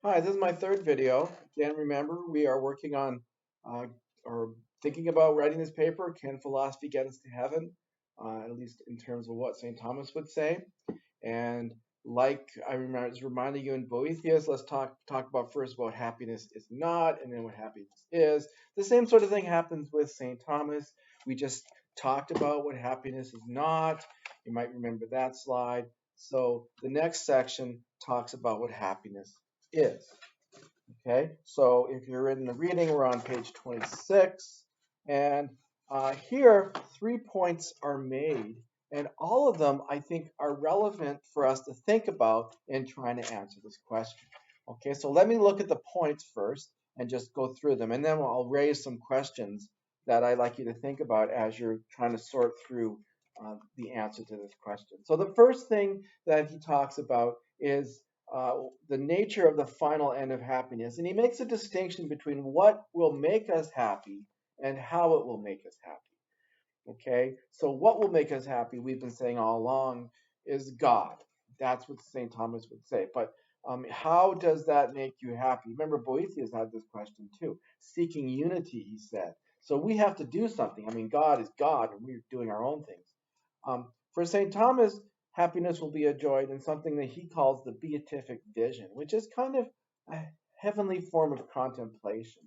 Hi, this is my third video. Again, remember, we are working on uh, or thinking about writing this paper. Can philosophy get us to heaven? At least in terms of what St. Thomas would say. And like I remember, I was reminding you in Boethius, let's talk about first what happiness is not, and then what happiness is. The same sort of thing happens with St. Thomas. We just talked about what happiness is not. You might remember that slide. So the next section talks about what happiness is. Okay, so if you're in the reading, we're on page 26, and here 3 points are made, and all of them I think are relevant for us to think about in trying to answer this question. Okay, so let me look at the points first and just go through them, and then I'll raise some questions that I'd like you to think about as you're trying to sort through the answer to this question. So the first thing that he talks about is the nature of the final end of happiness. And he makes a distinction between what will make us happy and how it will make us happy. Okay, so what will make us happy, we've been saying all along, is God. That's what St. Thomas would say. But how does that make you happy? Remember, Boethius had this question too. Seeking unity, he said. So we have to do something. I mean, God is God, and we're doing our own things. For St. Thomas, happiness will be enjoyed in something that he calls the beatific vision, which is kind of a heavenly form of contemplation.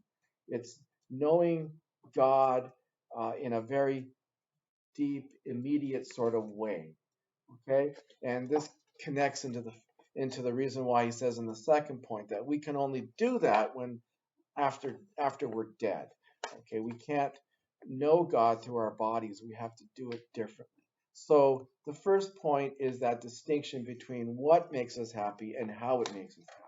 It's knowing God in a very deep, immediate sort of way. Okay, and this connects into the reason why he says in the second point that we can only do that when after we're dead. Okay, we can't know God through our bodies. We have to do it differently. So the first point is that distinction between what makes us happy and how it makes us happy.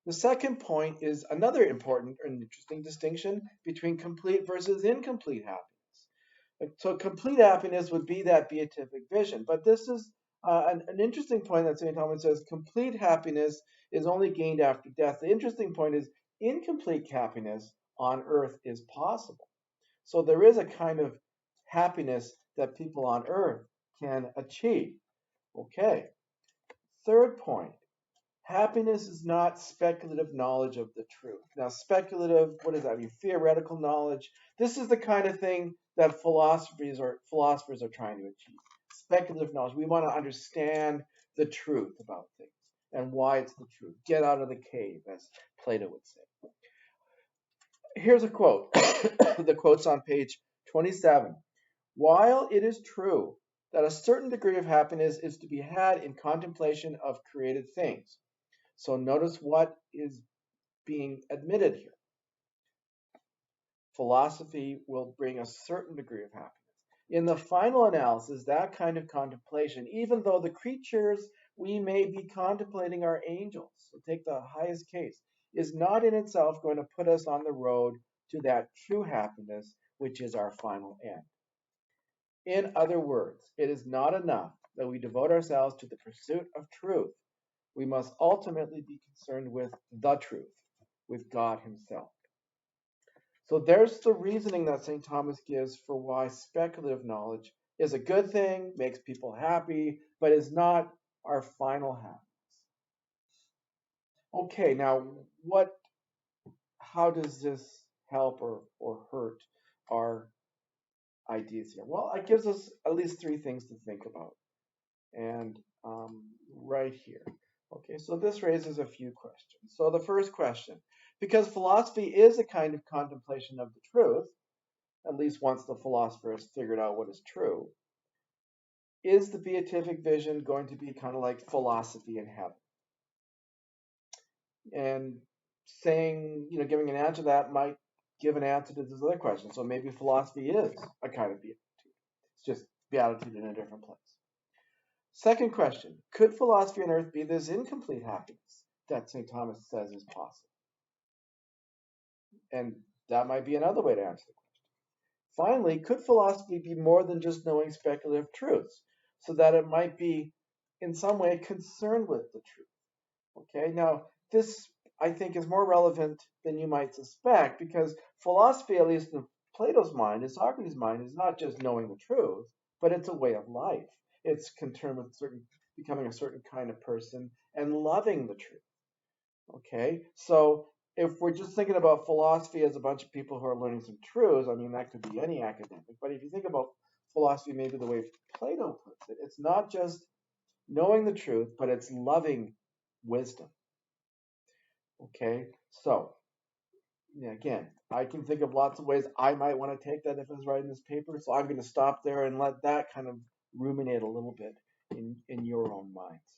The second point is another important and interesting distinction between complete versus incomplete happiness. So complete happiness would be that beatific vision. But this is an interesting point that St. Thomas says complete happiness is only gained after death. The interesting point is incomplete happiness on earth is possible. So there is a kind of happiness that people on earth can achieve. Okay. Third point, happiness is not speculative knowledge of the truth. Now, speculative, what does that mean? Theoretical knowledge. This is the kind of thing that philosophers are trying to achieve. Speculative knowledge. We want to understand the truth about things and why it's the truth. Get out of the cave, as Plato would say. Here's a quote. The quote's on page 27. While it is true that a certain degree of happiness is to be had in contemplation of created things. So notice what is being admitted here. Philosophy will bring a certain degree of happiness. In the final analysis, that kind of contemplation, even though the creatures we may be contemplating are angels, so take the highest case, is not in itself going to put us on the road to that true happiness, which is our final end. In other words, it is not enough that we devote ourselves to the pursuit of truth. We must ultimately be concerned with the truth, with God Himself. So there's the reasoning that St. Thomas gives for why speculative knowledge is a good thing, makes people happy, but is not our final happiness. Okay, now how does this help or hurt our ideas here? Well, it gives us at least three things to think about. And right here. Okay, so this raises a few questions. So the first question, because philosophy is a kind of contemplation of the truth, at least once the philosopher has figured out what is true, is the beatific vision going to be kind of like philosophy in heaven? And saying, giving an answer to that might give an answer to this other question. So maybe philosophy is a kind of beatitude. It's just beatitude in a different place. Second question, could philosophy on earth be this incomplete happiness that St. Thomas says is possible? And that might be another way to answer the question. Finally, could philosophy be more than just knowing speculative truths, so that it might be in some way concerned with the truth? Okay, now this I think is more relevant than you might suspect, because philosophy, at least in Plato's mind, in Socrates' mind, is not just knowing the truth, but it's a way of life. It's concerned with becoming a certain kind of person and loving the truth. Okay, so if we're just thinking about philosophy as a bunch of people who are learning some truths, I mean, that could be any academic. But if you think about philosophy, maybe the way Plato puts it, it's not just knowing the truth, but it's loving wisdom. Okay, so yeah, again, I can think of lots of ways I might want to take that if I was writing this paper. So I'm going to stop there and let that kind of ruminate a little bit in your own minds.